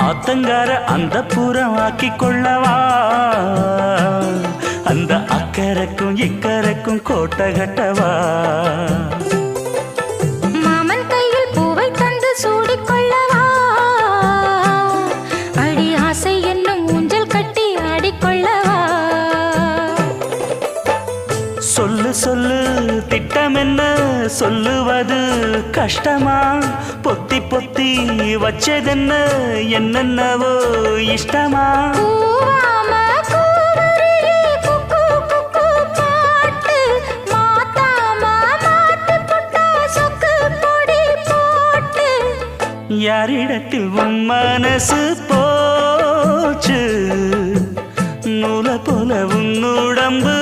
ஆத்தங்கார அந்த புறம் ஆக்கி கொள்ளவா அந்த அக்கறைக்கும் இக்கரைக்கும் கோட்டை கட்டவா மாமன் கையில் பூவை தந்து சூடிக்கொள்ளவா அடி ஆசை என்னும் ஊஞ்சல் கட்டி ஆடிக்கொள்ளவா சொல்லு சொல்லு திட்டம் என்ன சொல்லுவது கஷ்டமா பொத்தி பொத்தி வச்சதென்ன என்னென்னவோ இஷ்டமா யாரிடத்தில் உன் மனசு போச்சு நூலை போல உன் உடம்பு